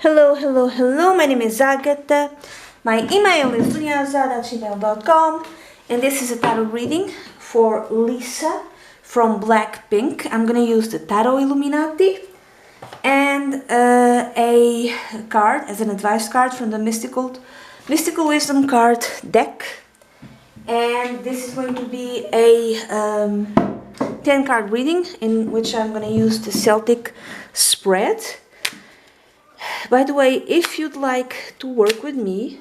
Hello, hello, hello. My name is Agatha. My email is dunyazade@gmail.com, and this is a tarot reading for Lisa from Blackpink. I'm gonna use the Tarot Illuminati and a card as an advice card from the Mystical Wisdom card deck. And this is going to be a 10 card reading in which I'm gonna use the Celtic spread. By the way, if you'd like to work with me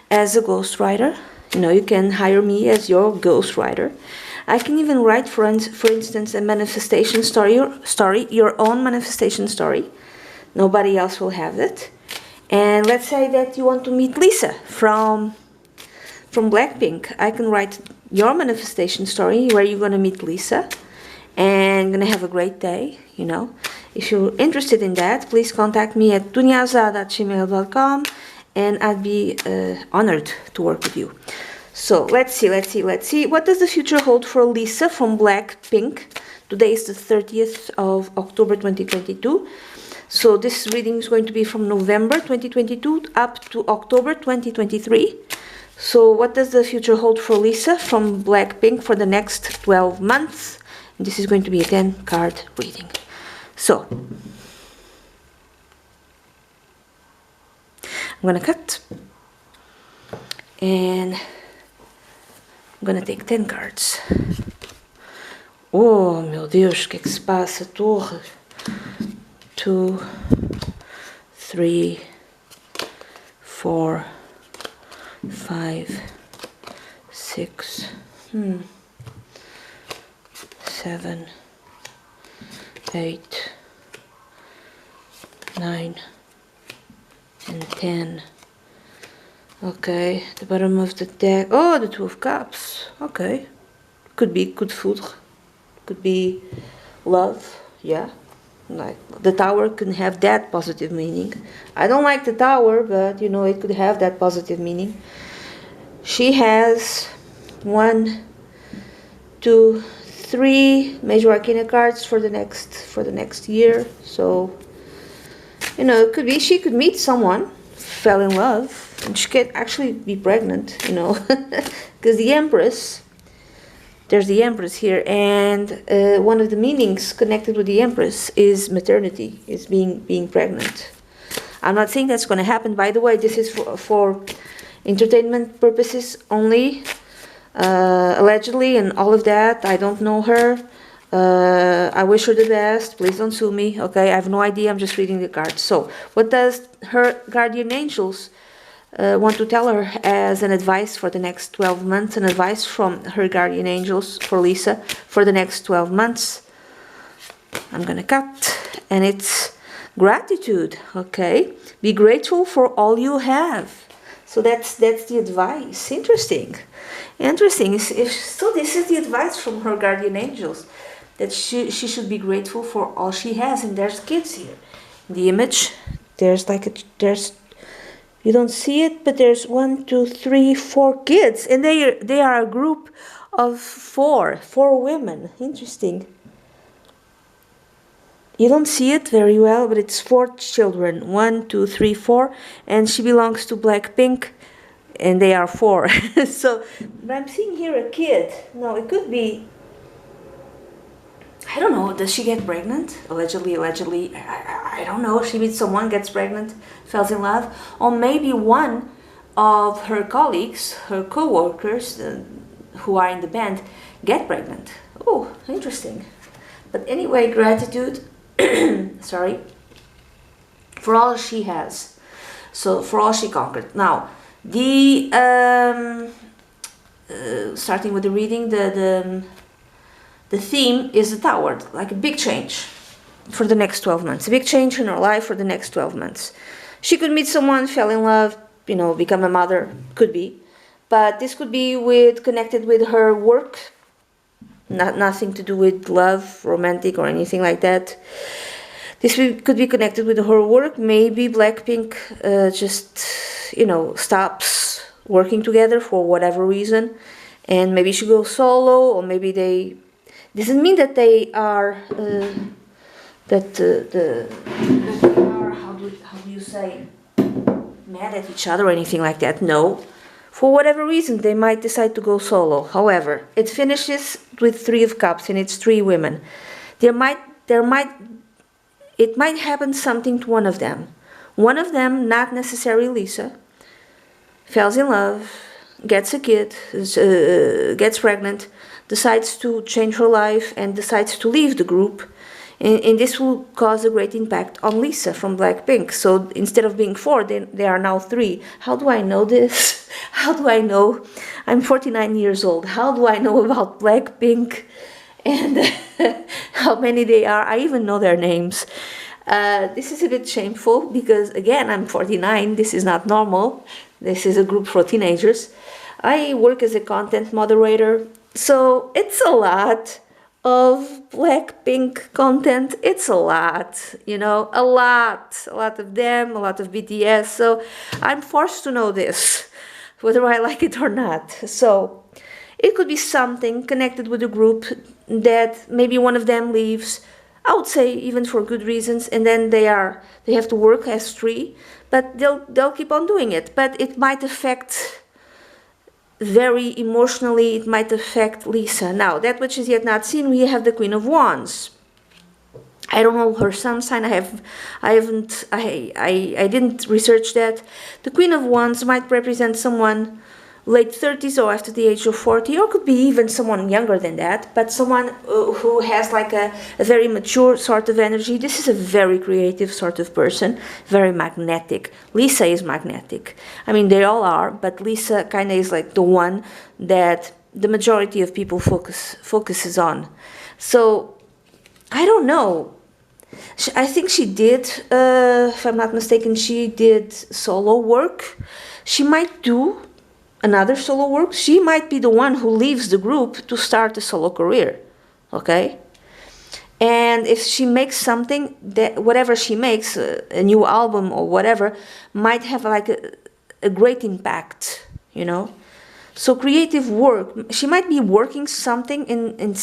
as a ghostwriter, you can hire me as your ghostwriter. I can even write, for instance, a manifestation story, your own manifestation story. Nobody else will have it. And let's say that you want to meet Lisa from Blackpink. I can write your manifestation story where you're going to meet Lisa and going to have a great day, If you're interested in that, please contact me at dunyazade@gmail.com and I'd be honored to work with you. So let's see. What does the future hold for Lisa from Blackpink? Today is the 30th of October 2022. So this reading is going to be from November 2022 up to October 2023. So what does the future hold for Lisa from Blackpink for the next 12 months? And this is going to be a 10 card reading. So, I'm gonna cut, and I'm gonna take 10 cards. Oh, meu Deus, o que é que se passa? Torre. 2, 3, 4, 5, 6, 7, 8, 9, and 10. Okay, the bottom of the deck. Oh, the Two of Cups. Okay, could be good food. Could be love. Yeah, like the Tower can have that positive meaning. I don't like the Tower, but it could have that positive meaning. She has 1, 2, 3 major arcana cards for the next year. So it could be she could meet someone, fell in love, and she could actually be pregnant, because there's the Empress here, and one of the meanings connected with the Empress is maternity, is being pregnant. I'm not saying that's going to happen. By the way, this is for entertainment purposes only. Allegedly and all of that. I don't know her. I wish her the best. Please don't sue me. Okay, I have no idea. I'm just reading the cards. So, what does her guardian angels want to tell her as an advice for the next 12 months? An advice from her guardian angels for Lisa for the next 12 months. I'm gonna cut, and it's gratitude. Okay, be grateful for all you have. So that's the advice. Interesting. So this is the advice from her guardian angels, that she should be grateful for all she has. And there's kids here. In the image, there's you don't see it, but there's 1, 2, 3, 4 kids, and they are a group of four women. Interesting. You don't see it very well, but it's 4 children. 1, 2, 3, 4, and she belongs to Blackpink, and they are 4. So, but I'm seeing here a kid. No, it could be. I don't know. Does she get pregnant? Allegedly. I don't know. She meets someone, gets pregnant, falls in love, or maybe one of her colleagues, her co-workers, who are in the band, get pregnant. Oh, interesting. But anyway, gratitude. Sorry, for all she has, so for all she conquered. Now, the starting with the reading, the theme is the Tower, like a big change for the next 12 months. A big change in her life for the next 12 months. She could meet someone, fell in love, become a mother, could be, but this could be connected with her work. Nothing to do with love, romantic, or anything like that. This could be connected with her work. Maybe Blackpink just, stops working together for whatever reason, and maybe she goes solo, or maybe they. Doesn't mean that they are how do you say mad at each other or anything like that. No. For whatever reason, they might decide to go solo. However, it finishes with 3 of Cups and it's 3 women. It might happen something to one of them. One of them, not necessarily Lisa, falls in love, gets a kid, gets pregnant, decides to change her life and decides to leave the group. And this will cause a great impact on Lisa from Blackpink. So instead of being 4, they are now 3. How do I know this? How do I know? I'm 49 years old. How do I know about Blackpink and how many they are? I even know their names. This is a bit shameful because, again, I'm 49. This is not normal. This is a group for teenagers. I work as a content moderator, so it's a lot of Blackpink content. It's a lot, you know, a lot of them, a lot of BTS. So I'm forced to know this, whether I like it or not. So it could be something connected with the group that maybe one of them leaves. I would say even for good reasons, and then they have to work as 3, but they'll keep on doing it. But it might affect very emotionally, it might affect Lisa. Now, that which is yet not seen, we have the Queen of Wands. I don't know her sun sign. I didn't research that. The Queen of Wands might represent someone late 30s or after the age of 40, or could be even someone younger than that, but someone who has like a very mature sort of energy. This is a very creative sort of person, very magnetic. Lisa is magnetic. I mean, they all are, but Lisa kind of is like the one that the majority of people focuses on. So, I don't know. I think she did, if I'm not mistaken, she did solo work. She might do another solo work. She might be the one who leaves the group to start a solo career, okay? And if she makes something, that whatever she makes, a new album or whatever, might have like a great impact, you know? So creative work, she might be working something in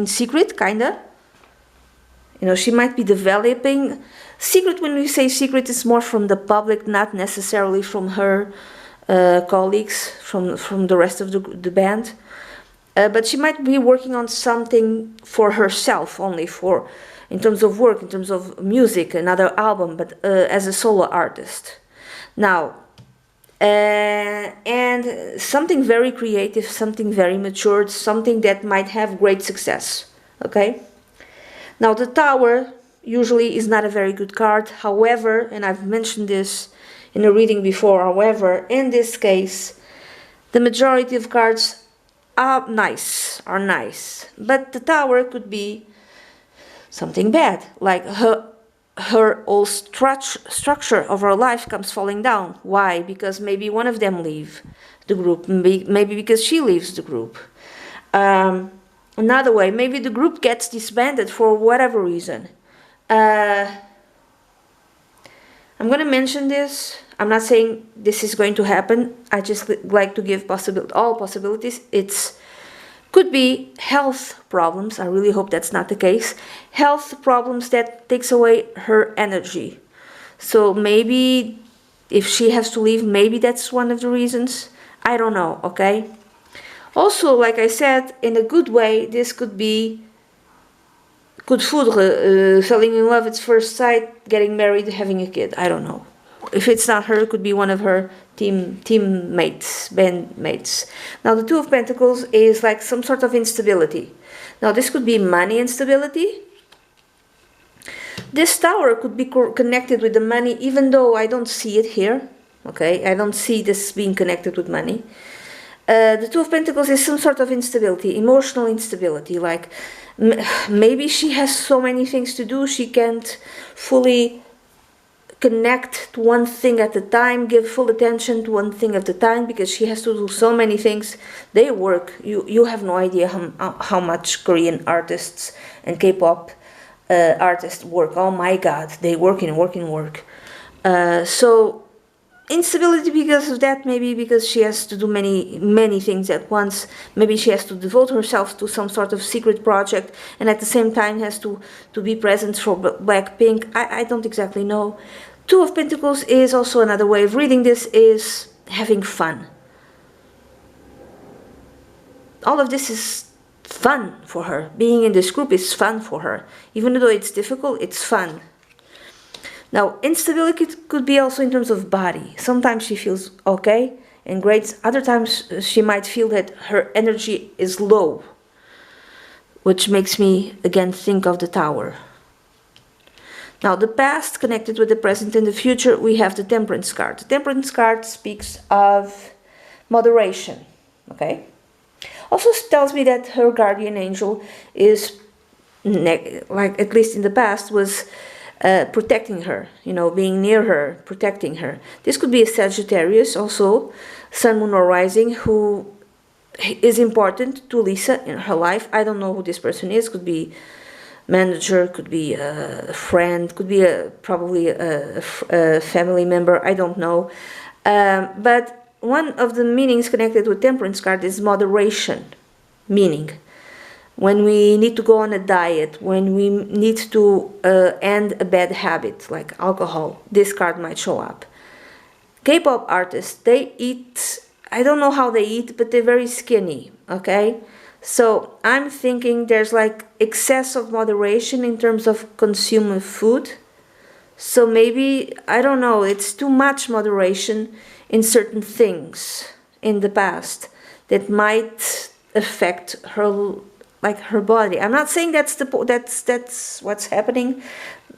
secret, kinda. You know, she might be developing. Secret, when we say secret, is more from the public, not necessarily from her colleagues, from the rest of the band. But she might be working on something for herself only, in terms of work, in terms of music, another album, but as a solo artist. Now, and something very creative, something very matured, something that might have great success, okay? Now, the Tower usually is not a very good card. However, and I've mentioned this in a reading before, however, in this case, the majority of cards are nice. But the Tower could be something bad, like her whole structure of her life comes falling down. Why? Because maybe one of them leave the group, maybe because she leaves the group. Another way, maybe the group gets disbanded for whatever reason. I'm going to mention this. I'm not saying this is going to happen. I just like to give all possibilities. It could be health problems. I really hope that's not the case. Health problems that takes away her energy. So maybe if she has to leave, maybe that's one of the reasons. I don't know, okay? Also, like I said, in a good way, this could be coup de foudre, falling in love at first sight, getting married, having a kid. I don't know. If it's not her, it could be one of her teammates, bandmates. Now, the Two of Pentacles is like some sort of instability. Now, this could be money instability. This Tower could be connected with the money, even though I don't see it here. Okay, I don't see this being connected with money. The Two of Pentacles is some sort of instability, emotional instability, like maybe she has so many things to do, she can't fully connect to one thing at a time, give full attention to one thing at a time, because she has to do so many things. They work. You have no idea how much Korean artists and K-pop artists work. Oh my God, they work and work and work. So instability because of that, maybe because she has to do many things at once. Maybe she has to devote herself to some sort of secret project, and at the same time has to be present for Blackpink. I don't exactly know. Two of Pentacles is also another way of reading this, is having fun. All of this is fun for her. Being in this group is fun for her. Even though it's difficult, it's fun. Now, instability could be also in terms of body. Sometimes she feels okay and great. Other times she might feel that her energy is low, which makes me again think of the Tower. Now, the past connected with the present and the future, we have the Temperance card. The Temperance card speaks of moderation, okay? Also tells me that her guardian angel is, like at least in the past, was protecting her, you know, being near her, protecting her. This could be a Sagittarius, also, Sun, Moon, or Rising, who is important to Lisa in her life. I don't know who this person is. Could be manager, could be a friend, could be probably a family member. I don't know. But one of the meanings connected with Temperance card is moderation, meaning when we need to go on a diet, when we need to end a bad habit like alcohol, this card might show up. K-pop artists, they eat, I don't know how they eat, but they're very skinny, okay? So I'm thinking there's like excess of moderation in terms of consuming food. So maybe, I don't know, it's too much moderation in certain things in the past that might affect her, like her body. I'm not saying that's what's happening.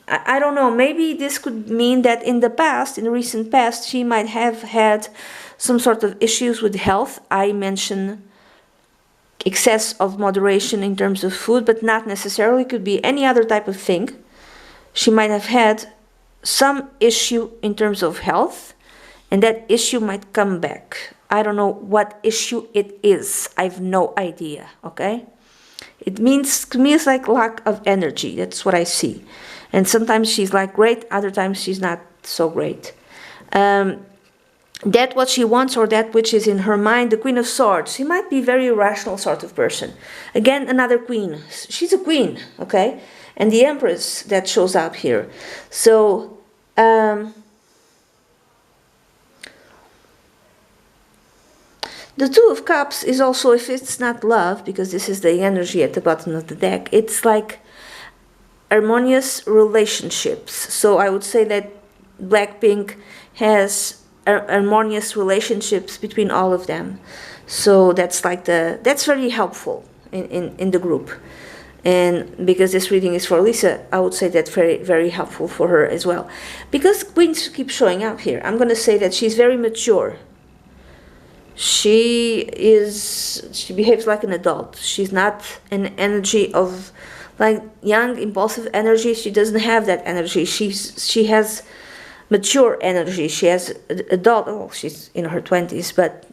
I don't know. Maybe this could mean that in the past, in the recent past, she might have had some sort of issues with health. I mentioned excess of moderation in terms of food, but not necessarily. Could be any other type of thing. She might have had some issue in terms of health, and that issue might come back. I don't know what issue it is. I have no idea, okay? It means, to me, it's like lack of energy. That's what I see. And sometimes she's like great, other times she's not so great. That what she wants or that which is in her mind, the Queen of Swords. She might be a very rational sort of person. Again, another queen. She's a queen, okay? And the Empress that shows up here. So, the Two of Cups is also, if it's not love, because this is the energy at the bottom of the deck, it's like harmonious relationships. So I would say that Blackpink has harmonious relationships between all of them. So that's like that's very helpful in the group. And because this reading is for Lisa, I would say that's very, very helpful for her as well. Because queens keep showing up here, I'm going to say that she's very mature. She behaves like an adult. She's not an energy of like young, impulsive energy. She doesn't have that energy. She has mature energy. She has adult, oh, she's in her 20s, but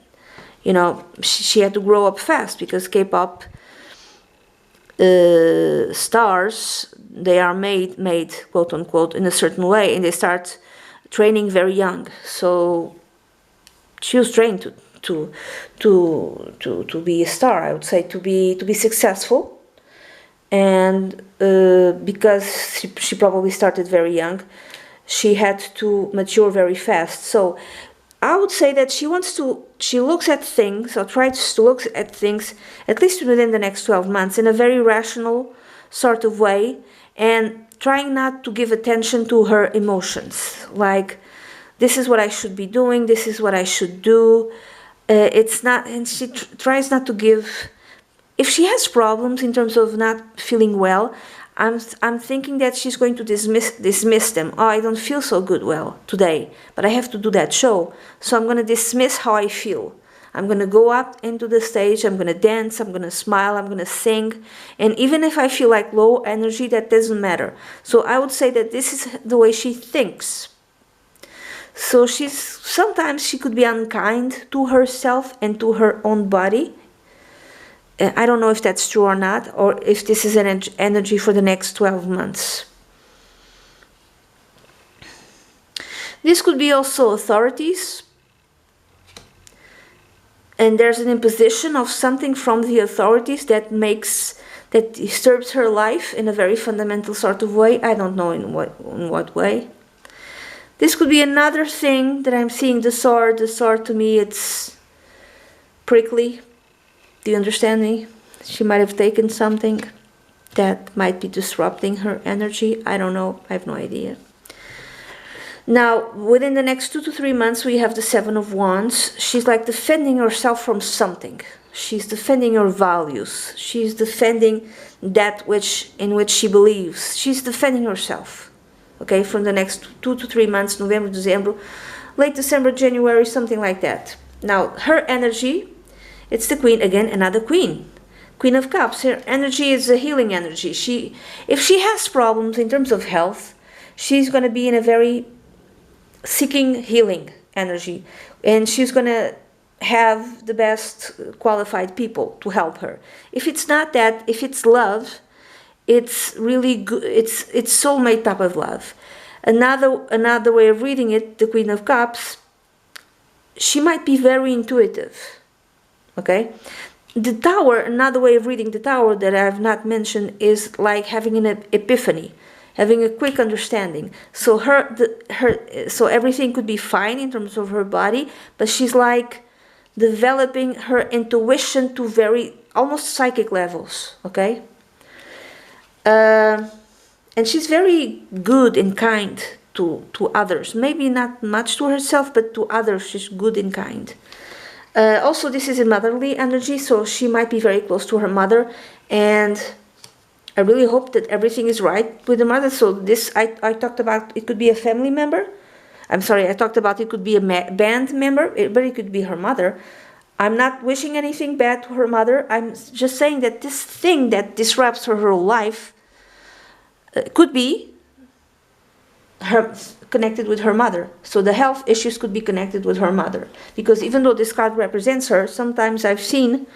you know, she had to grow up fast because K-pop stars, they are made quote unquote in a certain way, and they start training very young. So she was trained to be a star, I would say, to be successful. And because she probably started very young, she had to mature very fast. So I would say that she looks at things, or tries to look at things, at least within the next 12 months, in a very rational sort of way, and trying not to give attention to her emotions. Like, this is what I should be doing, this is what I should do. It's not, and she tries not to give, if she has problems in terms of not feeling well, I'm thinking that she's going to dismiss them. Oh, I don't feel so good well today, but I have to do that show. So I'm going to dismiss how I feel. I'm going to go up into the stage, I'm going to dance, I'm going to smile, I'm going to sing. And even if I feel like low energy, that doesn't matter. So I would say that this is the way she thinks. So sometimes she could be unkind to herself and to her own body. I don't know if that's true or not, or if this is an energy for the next 12 months. This could be also authorities. And there's an imposition of something from the authorities that disturbs her life in a very fundamental sort of way. I don't know in what way. This could be another thing that I'm seeing, the sword. The sword to me, it's prickly. Do you understand me? She might have taken something that might be disrupting her energy. I don't know. I have no idea. Now, within the next 2 to 3 months, we have the Seven of Wands. She's like defending herself from something. She's defending her values. She's defending that in which she believes. She's defending herself. Okay, from the next 2 to 3 months, November, December, late December, January, something like that. Now, her energy, it's the Queen, again, another Queen. Queen of Cups. Her energy is a healing energy. If she has problems in terms of health, she's going to be in a very seeking healing energy, and she's going to have the best qualified people to help her. If it's not that, if it's love, it's really good. It's soulmate type of love. Another way of reading it, the Queen of Cups, she might be very intuitive. Okay, the Tower, another way of reading the Tower that I have not mentioned, is like having an epiphany, having a quick understanding. So so everything could be fine in terms of her body, but she's like developing her intuition to very almost psychic levels. Okay, and she's very good and kind to others. Maybe not much to herself, but to others she's good and kind. Also, this is a motherly energy, so she might be very close to her mother, and I really hope that everything is right with the mother. So this, I talked about, it could be a family member. I'm sorry, I talked about it could be a band member, but it could be her mother. I'm not wishing anything bad to her mother. I'm just saying that this thing that disrupts her whole life could be connected with her mother. So the health issues could be connected with her mother, because even though this card represents her, sometimes I've seen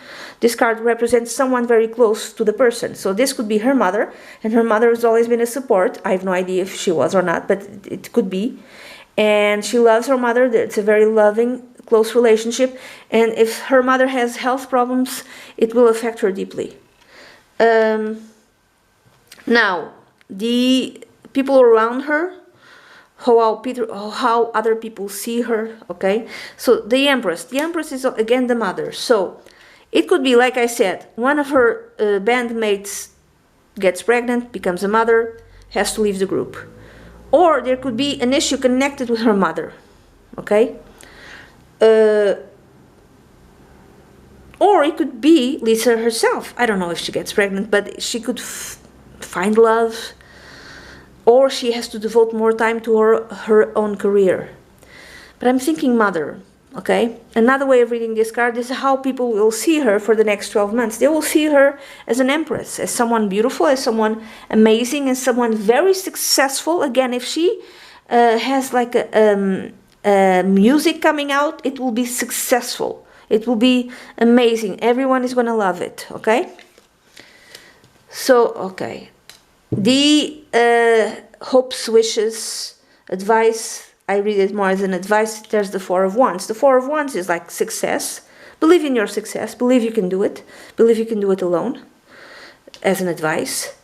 this card represents someone very close to the person. So this could be her mother, and her mother has always been a support. I have no idea if she was or not, but it could be. And she loves her mother. It's a very loving, close relationship, and if her mother has health problems, it will affect her deeply. Now, the people around her, how other people see her, okay? So the Empress is again the mother. So it could be, like I said, one of her bandmates gets pregnant, becomes a mother, has to leave the group. Or there could be an issue connected with her mother, okay? Or it could be Lisa herself. I don't know if she gets pregnant, but she could find love, or she has to devote more time to her own career. But I'm thinking mother, okay? Another way of reading this card is how people will see her for the next 12 months. They will see her as an empress, as someone beautiful, as someone amazing, as someone very successful. Again, if she has like music coming out, it will be successful. It will be amazing. Everyone is going to love it, okay? So, okay. The hopes, wishes, advice, I read it more as an advice. There's the Four of Wands. The Four of Wands is like success. Believe in your success. Believe you can do it. Believe you can do it alone, as an advice.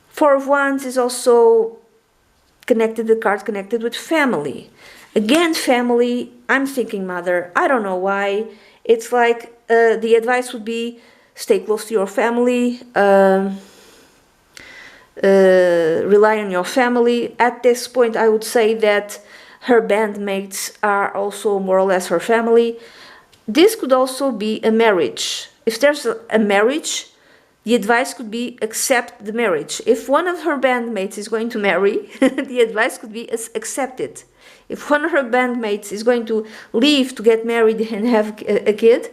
Four of Wands is also connected, the card connected with family. Again, family, I'm thinking mother. I don't know why. It's like the advice would be stay close to your family, rely on your family. At this point, I would say that her bandmates are also more or less her family. This could also be a marriage. If there's a marriage, the advice could be accept the marriage. If one of her bandmates is going to marry, the advice could be accept it. If one of her bandmates is going to leave to get married and have a kid,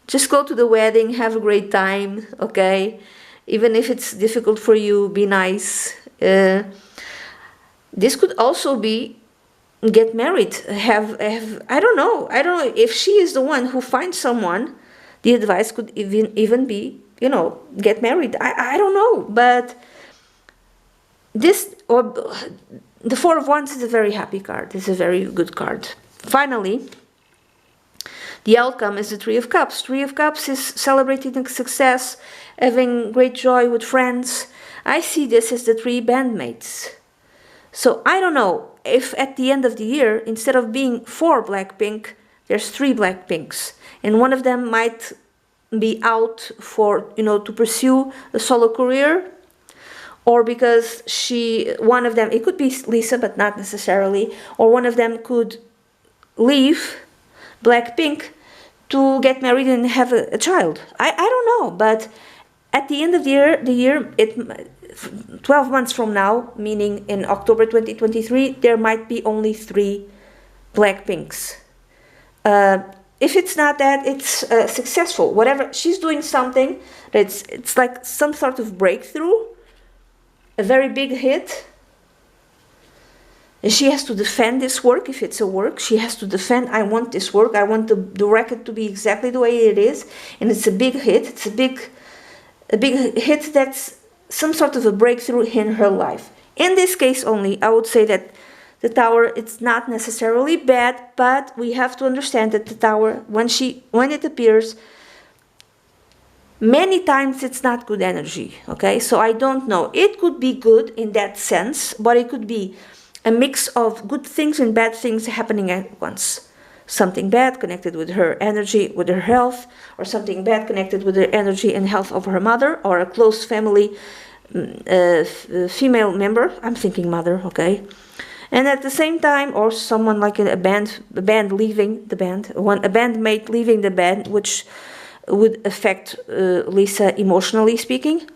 just go to the wedding, have a great time, okay? Even if it's difficult for you, be nice. This could also be get married, I don't know if she is the one who finds someone. The advice could even be, you know, get married. I don't know, but this, or the Four of Wands is a very happy card. It's a very good card. Finally, the outcome is the Three of Cups. Three of Cups is celebrating success, having great joy with friends. I see this as the three bandmates. So I don't know if at the end of the year, instead of being 4 Blackpink, there's 3 Blackpinks, and one of them might be out for, you know, to pursue a solo career, or because one of them, it could be Lisa, but not necessarily, or one of them could leave Blackpink to get married and have a child. I don't know, but at the end of the year, 12 months from now, meaning in October 2023, there might be only 3 Blackpinks. If it's not that, it's successful. Whatever, she's doing something that's, it's like some sort of breakthrough, a very big hit. And she has to defend this work. If it's a work, she has to defend, I want this work, I want the record to be exactly the way it is. And it's a big hit. It's a big hit that's some sort of a breakthrough in her life. In this case only, I would say that the Tower, it's not necessarily bad, but we have to understand that the Tower, when it appears, many times it's not good energy, okay? So I don't know. It could be good in that sense, but it could be a mix of good things and bad things happening at once. Something bad connected with her energy, with her health, or something bad connected with the energy and health of her mother, or a close family female member. I'm thinking mother, okay? And at the same time, or someone like a band leaving the band, a bandmate leaving the band, which would affect Lisa emotionally speaking.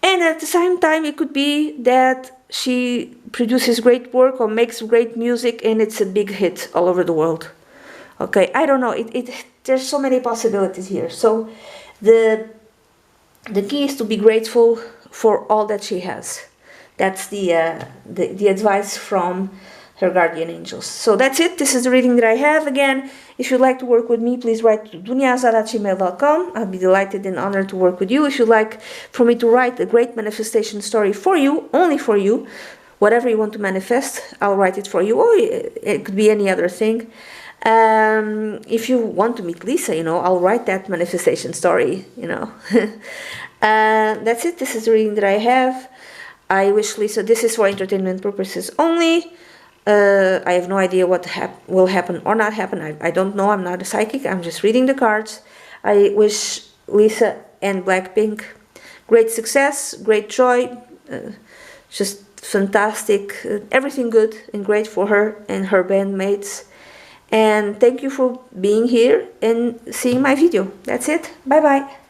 And at the same time, it could be that she produces great work or makes great music and it's a big hit all over the world. Okay, I don't know. There's so many possibilities here. So the key is to be grateful for all that she has. That's the advice from her guardian angels. So that's it. This is the reading that I have. Again, if you'd like to work with me, please write to dunyazade@gmail.com. I'll be delighted and honored to work with you. If you'd like for me to write a great manifestation story for you, only for you, whatever you want to manifest, I'll write it for you. Or it could be any other thing. If you want to meet Lisa, you know, I'll write that manifestation story, you know. That's it. This is the reading that I have. I wish Lisa, this is for entertainment purposes only. I have no idea what will happen or not happen. I don't know. I'm not a psychic. I'm just reading the cards. I wish Lisa and Blackpink great success, great joy, just fantastic, everything good and great for her and her bandmates. And thank you for being here and seeing my video. That's it. Bye-bye.